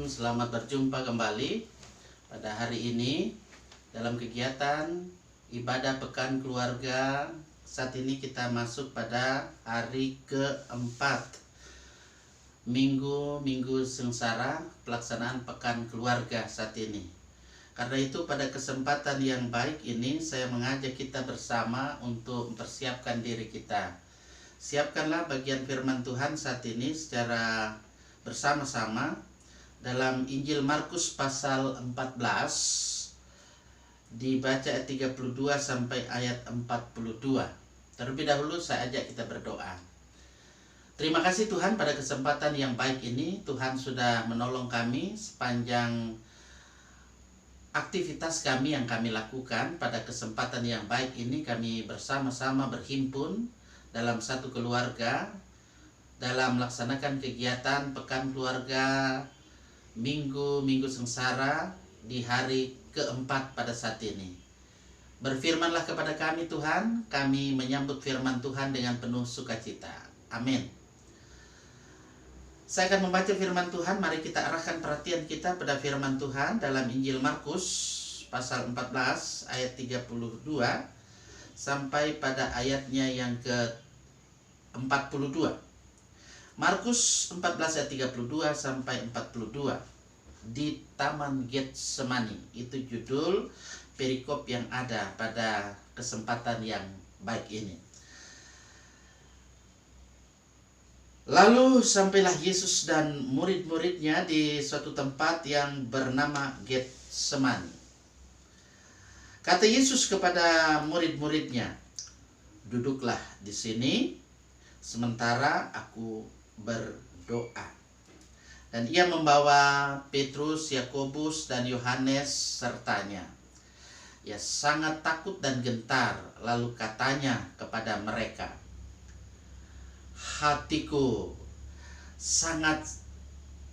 selamat berjumpa kembali pada hari ini dalam kegiatan ibadah pekan keluarga. Saat ini kita masuk pada hari keempat Minggu Sengsara pelaksanaan pekan keluarga saat ini. Karena itu pada kesempatan yang baik ini saya mengajak kita bersama untuk mempersiapkan diri kita. Siapkanlah bagian firman Tuhan saat ini secara bersama-sama dalam Injil Markus pasal 14, dibaca ayat 32 sampai ayat 42. Terlebih dahulu saya ajak kita berdoa. Terima kasih Tuhan pada kesempatan yang baik ini. Tuhan sudah menolong kami sepanjang aktivitas kami yang kami lakukan. Pada kesempatan yang baik ini kami bersama-sama berhimpun dalam satu keluarga dalam melaksanakan kegiatan pekan keluarga Minggu Sengsara di hari keempat pada saat ini. Berfirmanlah kepada kami Tuhan, kami menyambut firman Tuhan dengan penuh sukacita. Amin. Saya akan membaca firman Tuhan. Mari kita arahkan perhatian kita pada firman Tuhan dalam Injil Markus pasal 14 ayat 32 sampai pada ayatnya yang ke-42. Markus 14 ayat 32 sampai 42 di Taman Getsemani. Itu judul perikop yang ada pada kesempatan yang baik ini. Lalu sampailah Yesus dan murid-muridnya di suatu tempat yang bernama Getsemani. Kata Yesus kepada murid-muridnya, "Duduklah di sini sementara aku berdoa." Dan ia membawa Petrus, Yakobus, dan Yohanes sertanya. Ia sangat takut dan gentar, lalu katanya kepada mereka, "Hatiku sangat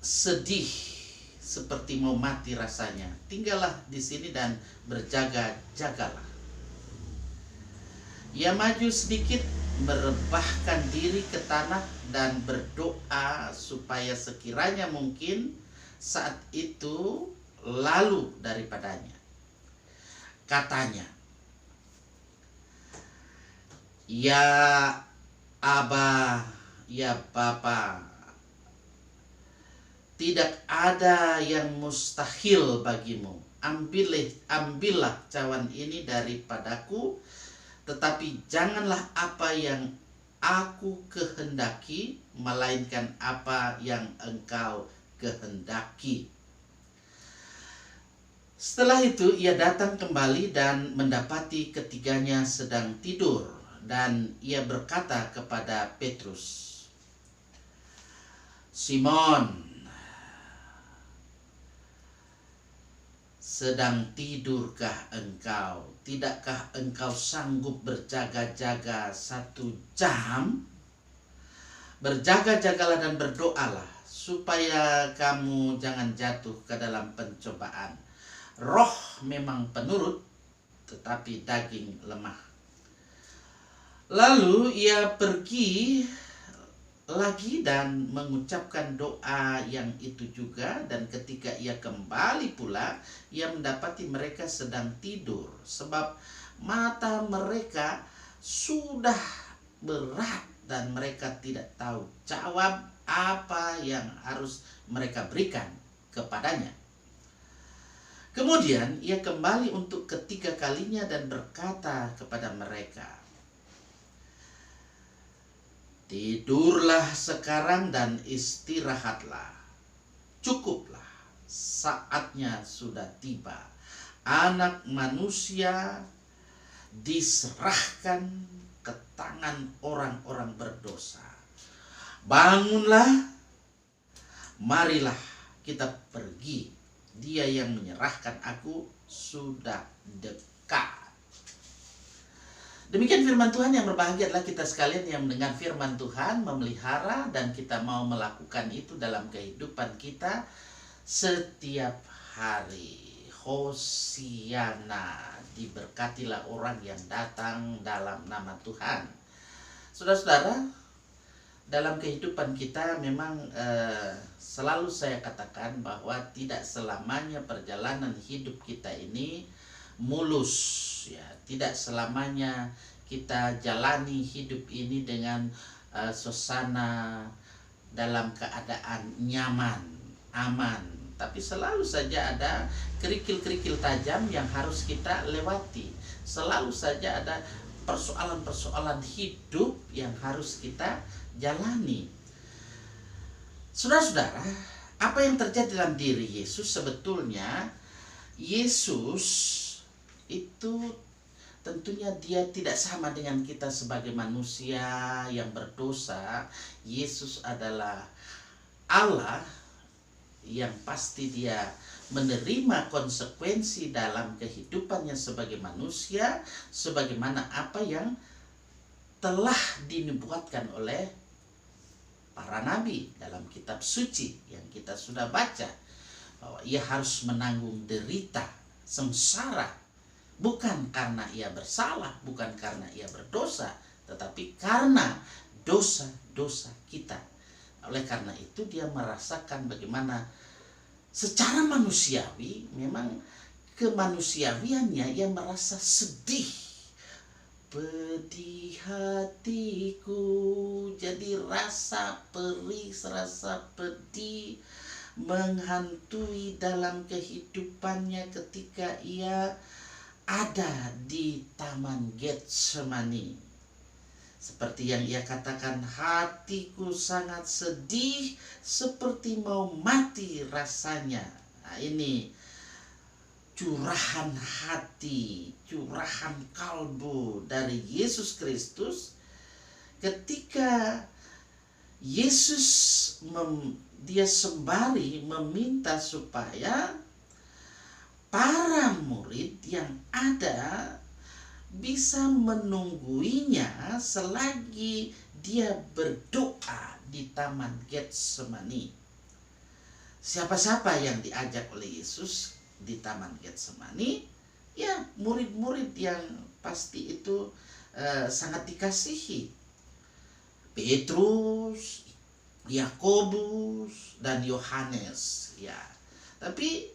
sedih seperti mau mati rasanya. Tinggallah di sini dan berjaga-jagalah." Ia maju sedikit, merebahkan diri ke tanah dan berdoa supaya sekiranya mungkin saat itu lalu daripadanya. Katanya, "Ya Aba, ya Bapa, tidak ada yang mustahil bagimu. Ambillah cawan ini daripadaku, tetapi janganlah apa yang aku kehendaki, melainkan apa yang Engkau kehendaki." Setelah itu ia datang kembali dan mendapati ketiganya sedang tidur, dan ia berkata kepada Petrus, "Simon, sedang tidurkah engkau? Tidakkah engkau sanggup berjaga-jaga 1 jam? Berjaga-jagalah dan berdoalah, supaya kamu jangan jatuh ke dalam pencobaan. Roh memang penurut, tetapi daging lemah." Lalu ia pergi lagi dan mengucapkan doa yang itu juga, dan ketika ia kembali pula ia mendapati mereka sedang tidur, sebab mata mereka sudah berat dan mereka tidak tahu jawab apa yang harus mereka berikan kepadanya. Kemudian ia kembali untuk ketiga kalinya dan berkata kepada mereka, "Tidurlah sekarang dan istirahatlah. Cukuplah, saatnya sudah tiba. Anak manusia diserahkan ke tangan orang-orang berdosa. Bangunlah, marilah kita pergi. Dia yang menyerahkan aku sudah dekat." Demikian firman Tuhan. Yang berbahagia adalah kita sekalian yang mendengar firman Tuhan, memelihara, dan kita mau melakukan itu dalam kehidupan kita setiap hari. Hosiana, diberkatilah orang yang datang dalam nama Tuhan. Saudara-saudara, dalam kehidupan kita memang selalu saya katakan bahwa tidak selamanya perjalanan hidup kita ini mulus, ya. Tidak selamanya kita jalani hidup ini dengan suasana dalam keadaan nyaman, aman, tapi selalu saja ada kerikil-kerikil tajam yang harus kita lewati. Selalu saja ada persoalan-persoalan hidup yang harus kita jalani. Saudara-saudara, apa yang terjadi dalam diri Yesus sebetulnya, Yesus itu tentunya dia tidak sama dengan kita sebagai manusia yang berdosa. Yesus adalah Allah yang pasti dia menerima konsekuensi dalam kehidupannya sebagai manusia, sebagaimana apa yang telah dinubuatkan oleh para nabi dalam kitab suci yang kita sudah baca, bahwa ia harus menanggung derita, sengsara, bukan karena ia bersalah, bukan karena ia berdosa, tetapi karena dosa-dosa kita. Oleh karena itu dia merasakan bagaimana secara manusiawi, memang kemanusiawiannya ia merasa sedih. Pedih hatiku, jadi rasa perih, rasa pedih menghantui dalam kehidupannya ketika ia ada di Taman Getsemani. Seperti yang ia katakan, hatiku sangat sedih seperti mau mati rasanya. Nah, ini curahan hati, curahan kalbu dari Yesus Kristus ketika Yesus dia sembari meminta supaya para murid yang ada bisa menungguinya selagi dia berdoa di Taman Getsemani. Siapa-siapa yang diajak oleh Yesus di Taman Getsemani? Ya, murid-murid yang pasti itu sangat dikasihi. Petrus, Yakobus, dan Yohanes. Ya, tapi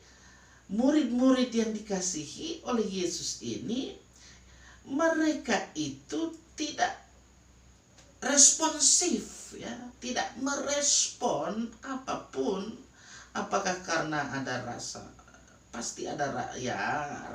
murid-murid yang dikasihi oleh Yesus ini, mereka itu tidak responsif, ya, tidak merespon apapun. Apakah karena ada rasa, pasti ada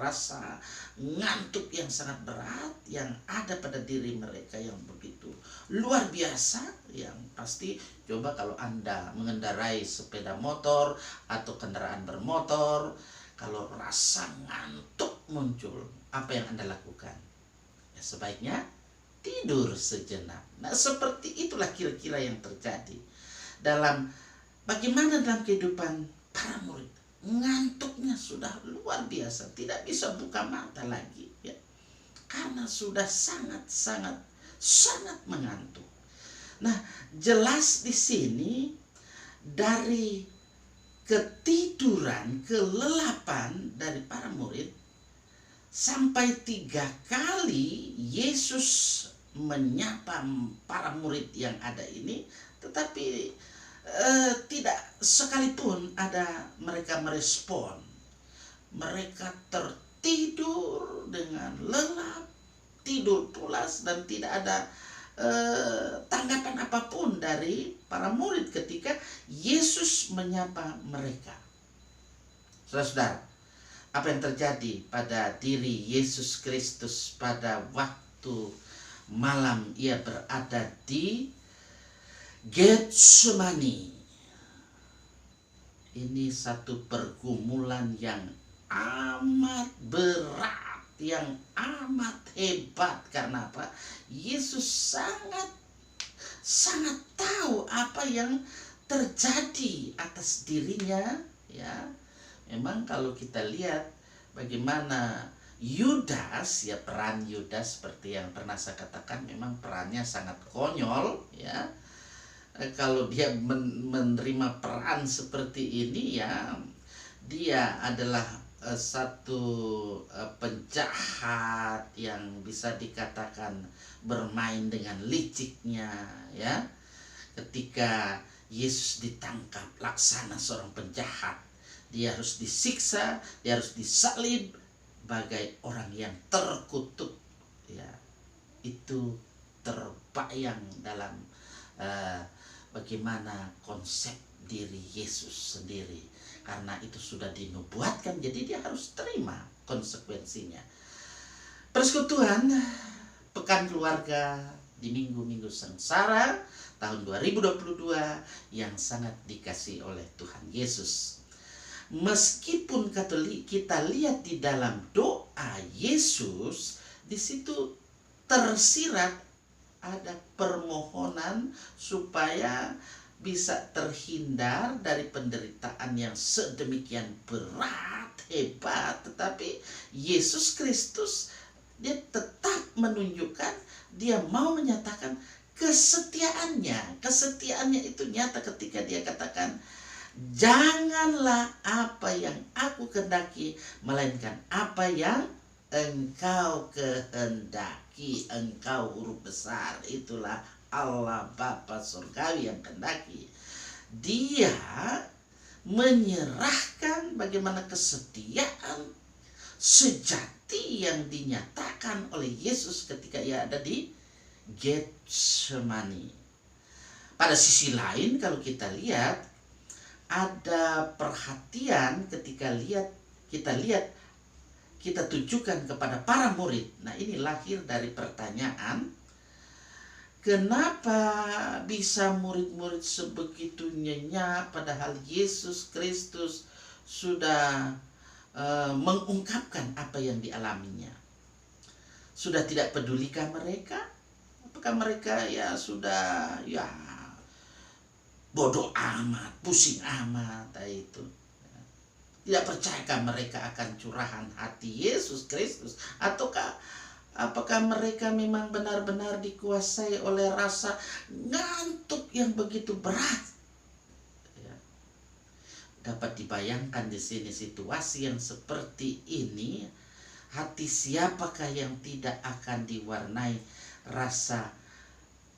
rasa ngantuk yang sangat berat yang ada pada diri mereka yang begitu luar biasa, yang pasti coba kalau Anda mengendarai sepeda motor atau kendaraan bermotor, kalau rasa ngantuk muncul, apa yang Anda lakukan? Ya, sebaiknya tidur sejenak. Nah, seperti itulah kira-kira yang terjadi bagaimana dalam kehidupan para murid. Ngantuknya sudah luar biasa, tidak bisa buka mata lagi, ya, karena sudah sangat mengantuk. Nah, jelas di sini dari ketiduran, kelelapan dari para murid, sampai 3 kali Yesus menyapa para murid yang ada ini, tetapi tidak sekalipun ada mereka merespon. Mereka tertidur dengan lelap, tidur pulas, dan tidak ada tanggapan apapun dari para murid ketika Yesus menyapa mereka. Saudara-saudara, apa yang terjadi pada diri Yesus Kristus pada waktu malam ia berada di Getsemani? Ini satu pergumulan yang amat berat, yang amat hebat. Karena apa? Yesus sangat tahu apa yang terjadi atas dirinya, ya. Memang kalau kita lihat bagaimana Yudas, ya, peran Yudas seperti yang pernah saya katakan, memang perannya sangat konyol, ya. Kalau dia menerima peran seperti ini, ya, dia adalah satu penjahat yang bisa dikatakan bermain dengan liciknya, ya. ketika Yesus ditangkap laksana seorang penjahat. Dia harus disiksa, dia harus disalib bagai orang yang terkutuk. Ya, itu terbayang dalam bagaimana konsep diri Yesus sendiri. Karena itu sudah dinubuatkan, jadi dia harus terima konsekuensinya. Persekutuan Pekan Keluarga di Minggu-Minggu Sengsara tahun 2022 yang sangat dikasihi oleh Tuhan Yesus. Meskipun kita lihat di dalam doa Yesus, di situ tersirat ada permohonan supaya bisa terhindar dari penderitaan yang sedemikian berat, hebat. Tetapi Yesus Kristus, dia tetap menunjukkan, dia mau menyatakan kesetiaannya. Kesetiaannya itu nyata ketika dia katakan, janganlah apa yang aku kehendaki, melainkan apa yang engkau kehendaki. Engkau huruf besar, itulah Allah Bapa Surgawi yang kehendaki. Dia menyerahkan bagaimana kesetiaan sejati yang dinyatakan oleh Yesus ketika ia ada di Getsemani. Pada sisi lain, kalau kita lihat, ada perhatian ketika kita tunjukkan kepada para murid. Nah, ini lahir dari pertanyaan, kenapa bisa murid-murid sebegitu nyenyak padahal Yesus Kristus sudah mengungkapkan apa yang dialaminya? Sudah tidak pedulikah mereka? Apakah mereka sudah bodoh amat, pusing amat itu? Tidak percayakah mereka akan curahan hati Yesus Kristus? Ataukah apakah mereka memang benar-benar dikuasai oleh rasa ngantuk yang begitu berat? Dapat dibayangkan di sini situasi yang seperti ini, hati siapakah yang tidak akan diwarnai rasa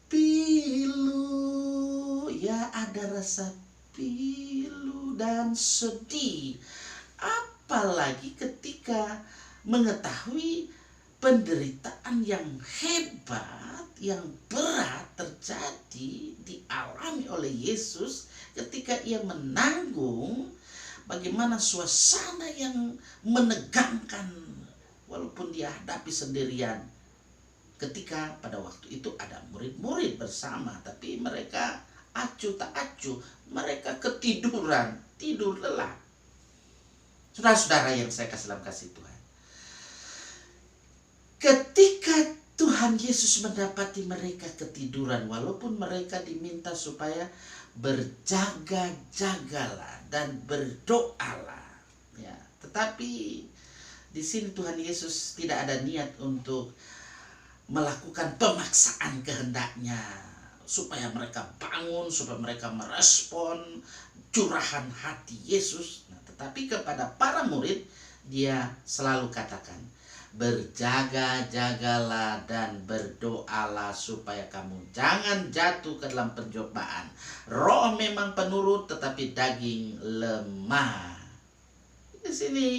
pilu? Ya, ada rasa pilu dan sedih. Apalagi ketika mengetahui penderitaan yang hebat, yang berat terjadi, dialami oleh Yesus ketika ia menanggung bagaimana suasana yang menegangkan walaupun dia hadapi sendirian. Ketika pada waktu itu ada murid-murid bersama, tapi mereka acuh tak acuh, mereka ketiduran, tidur lelap. Saudara-saudara yang saya kasih dalam kasih Tuhan, ketika Tuhan Yesus mendapati mereka ketiduran, walaupun mereka diminta supaya berjaga-jagalah dan berdoalah, tetapi di sini Tuhan Yesus tidak ada niat untuk melakukan pemaksaan kehendaknya supaya mereka bangun, supaya mereka merespon curahan hati Yesus. Tetapi kepada para murid, dia selalu katakan, berjaga-jagalah dan berdoalah supaya kamu jangan jatuh ke dalam pencobaan. Roh memang penurut, tetapi daging lemah. Di sini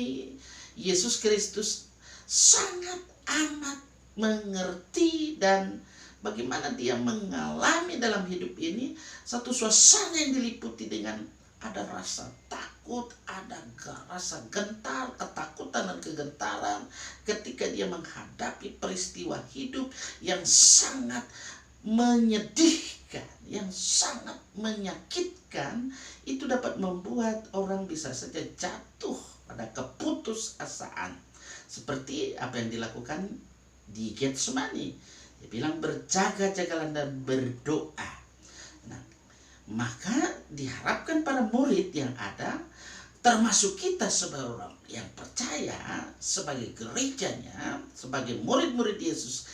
Yesus Kristus sangat amat mengerti dan bagaimana dia mengalami dalam hidup ini satu suasana yang diliputi dengan ada rasa takut, ada rasa gentar, ketakutan dan kegentaran ketika dia menghadapi peristiwa hidup yang sangat menyedihkan, yang sangat menyakitkan. Itu dapat membuat orang bisa saja jatuh pada keputusasaan, seperti apa yang dilakukan di Getsemani. Dia bilang berjaga-jagalah dan berdoa. Nah, maka diharapkan para murid yang ada, termasuk kita sebagai orang yang percaya, sebagai gerejanya, sebagai murid-murid Yesus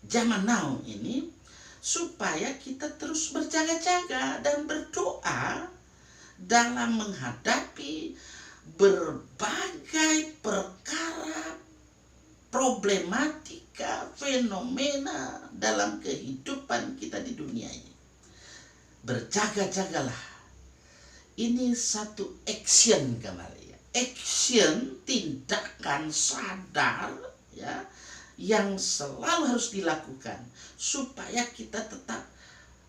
zaman now ini, supaya kita terus berjaga-jaga dan berdoa dalam menghadapi berbagai perkara, problematika, fenomena dalam kehidupan kita di dunia ini. Berjaga-jagalah. Ini satu action kembali ya. Action, tindakan sadar ya, yang selalu harus dilakukan supaya kita tetap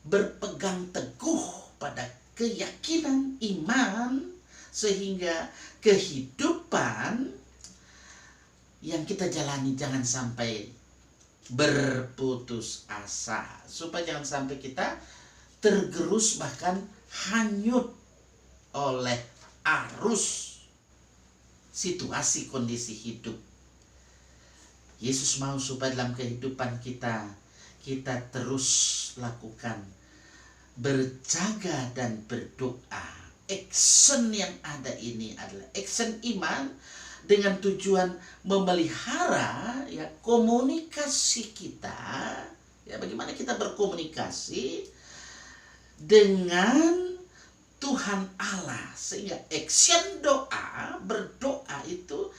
berpegang teguh pada keyakinan iman, sehingga kehidupan yang kita jalani jangan sampai berputus asa, supaya jangan sampai kita tergerus bahkan hanyut oleh arus situasi kondisi hidup. Yesus mau supaya dalam kehidupan kita terus lakukan berjaga dan berdoa. Action yang ada ini adalah action iman dengan tujuan memelihara ya komunikasi kita, ya bagaimana kita berkomunikasi dengan Tuhan Allah, sehingga action doa, berdoa itu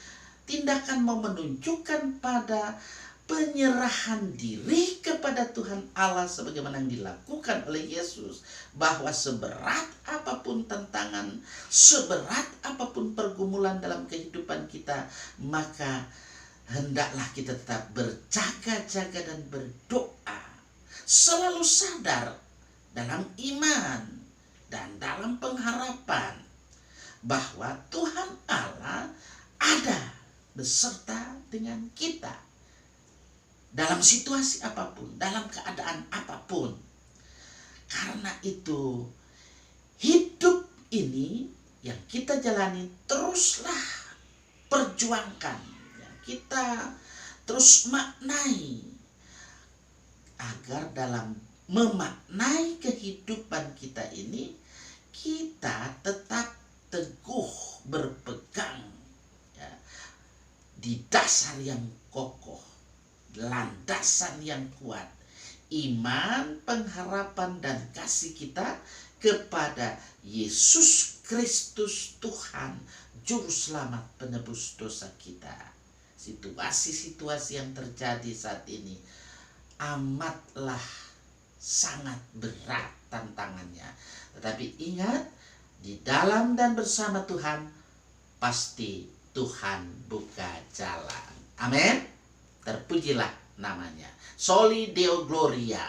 tindakan mau menunjukkan pada penyerahan diri kepada Tuhan Allah sebagaimana yang dilakukan oleh Yesus, bahwa seberat apapun tantangan, seberat apapun pergumulan dalam kehidupan kita, maka hendaklah kita tetap berjaga-jaga dan berdoa, selalu sadar dalam iman dan dalam pengharapan bahwa Tuhan Allah ada beserta dengan kita dalam situasi apapun, dalam keadaan apapun. Karena itu hidup ini yang kita jalani teruslah perjuangkan, ya, kita terus maknai agar dalam memaknai kehidupan kita ini kita tetap teguh berpegang ya, di dasar yang kokoh, landasan yang kuat, iman, pengharapan, dan kasih kita kepada Yesus Kristus Tuhan, Juru Selamat penebus dosa kita. Situasi-situasi yang terjadi saat ini amatlah sangat berat tantangannya. Tetapi ingat, di dalam dan bersama Tuhan, pasti Tuhan buka jalan. Amin. Terpujilah namanya. Soli Deo Gloria.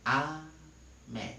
Amin.